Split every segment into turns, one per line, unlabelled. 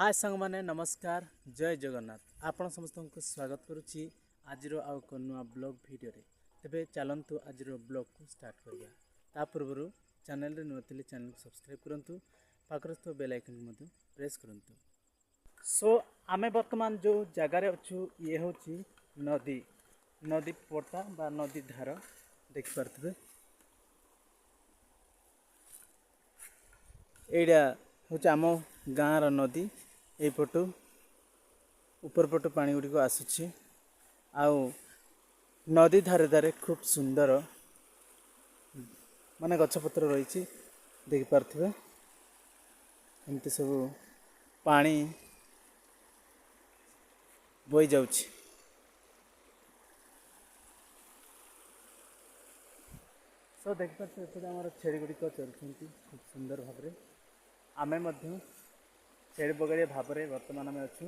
हाय सांग माने नमस्कार जय जगन्नाथ आपण समस्त को स्वागत करुच्ची आज आउ एक नुआ ब्लॉग वीडियो रे तेबे चलंतु आज ब्लॉग को स्टार्ट करिया ता पूर्व चैनल रे नुआ थिले चैनल को सब्सक्राइब करंतु पाखरस्थ बेल आइकन को प्रेस करंतु। सो आमे वर्तमान जो जगार अच्छु ये होची नदी नदी पोटा बा नदी धार देख पारथबे एडा होची आम गाँव नदी एपटू ऊपर पटू पानी गुड़ी आसुची आउ नदी धारे धारे खूब सुंदर माने गछपत्र रही देख पारथिबे एमती सब पानी बोई जाउची। सो देख पारथिबे एपटे हमर छेड़ी गुड़ी चलुछंती खूब सुंदर भाव में आमे मध्य छेड़ी बगाड़िया भाव में वर्तमान आम अच्छु।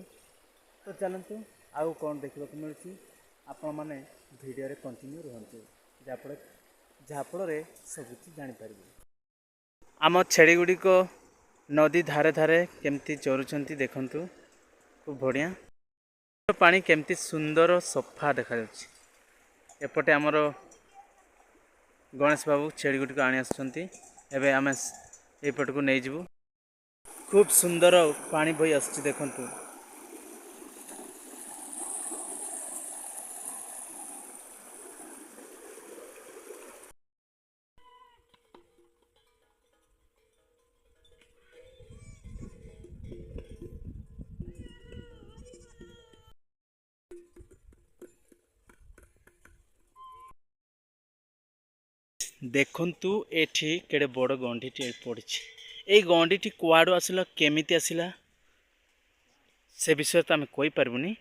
तो चलतु आउ कौन देखा मिलूँ आपण मैंने वीडियो रे कंटिन्यू रुहतु जहाँफल सबकिछ जापर। आम छेड़ी गुड़िक नदी धारे धारे केमती चरुंच देखु खूब बढ़िया पानी केमती सुंदर सफा देखा एपटे आमर गणेश बाबू छेड़ी गुड़िक आनी आसवे आम एपट को नहीं जीवु खूब सुंदर पानी बही आस देखु। देखंतु एठी केड़े बड़ गंडीटी पड़ी ये गंडीटी कुआड़ू आसला केमिति आसला से विषय तो आम कही पारबुनी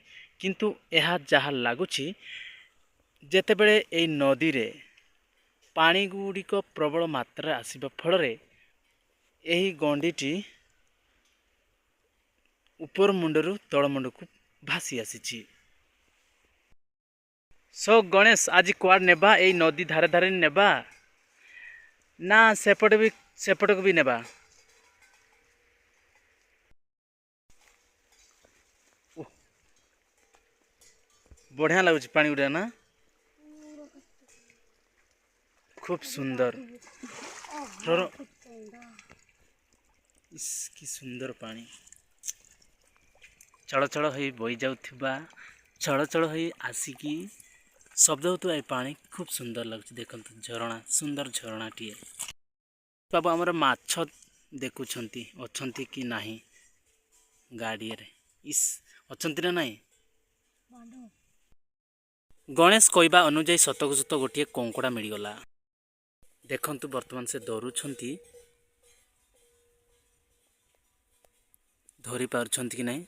किंतु यह जहाँ लगुच जेते बेले ए नदी रे पानी गुड़िक प्रबल मात्रा आसवा फल यही गंडीटी ऊपर मुंडरू तल मुंड को भासी आसी। सो गणेश आज कुआड़ नेबा ए नदी धारे धारे नेबा ना सेपट को भी नेबा बढ़िया लगुच पानी गुड़ा ना खूब सुंदर कि सुंदर पानी चल चल हो बही जाउथिबा चल चल हो आसिकी शब्द होता है पानी खूब सुंदर लगुच देखते झरणा सुंदर झरणाटीए बाबू आमर माछ देखुंट अच्छी कि नहीं गाड़िए इस अच्छी ना नहीं गणेश कहवा अनुजाई सतक सत गोटे कंकड़ा मिलगला देखंतु वर्तमान से डरुंट धरी पार्छंती कि नहीं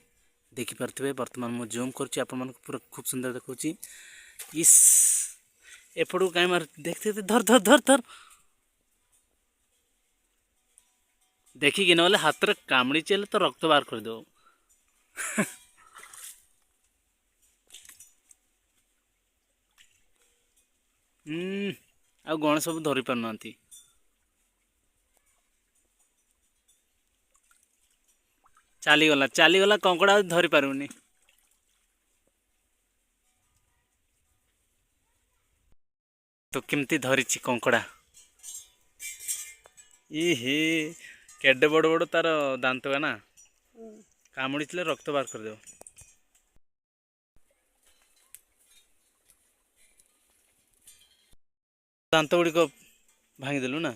देखिपे वर्तमान मु जूम कर पूरा खूब सुंदर देखुची इस एपट को कहीं मार देखते धर धर धर धर देखिकी ना हाथ में कामड़ी चले तो रक्त बाहर कर दो आ गणेश सब धरी पार ना चलीगला कंकड़ा धरी पारुनी तो केमती धरी कंकड़ा हे केडे बड़ बड़ तार दांत का ना कामुड़ी चले रक्त बाहर कर दो दांत गुड़िक भांगीदेलु ना।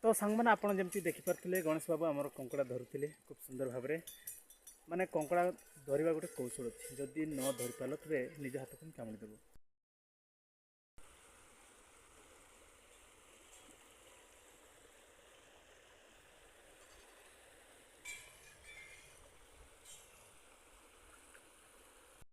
तो सांग मैंने आपड़ जमी देखिपे गणेश बाबू आमर कंकड़ा धरुले खूब सुंदर भाव में माने कंकड़ा धरवा गोटे कौशल अच्छी जदि न धरी पार तेज हाथ को कामुड़ी देव।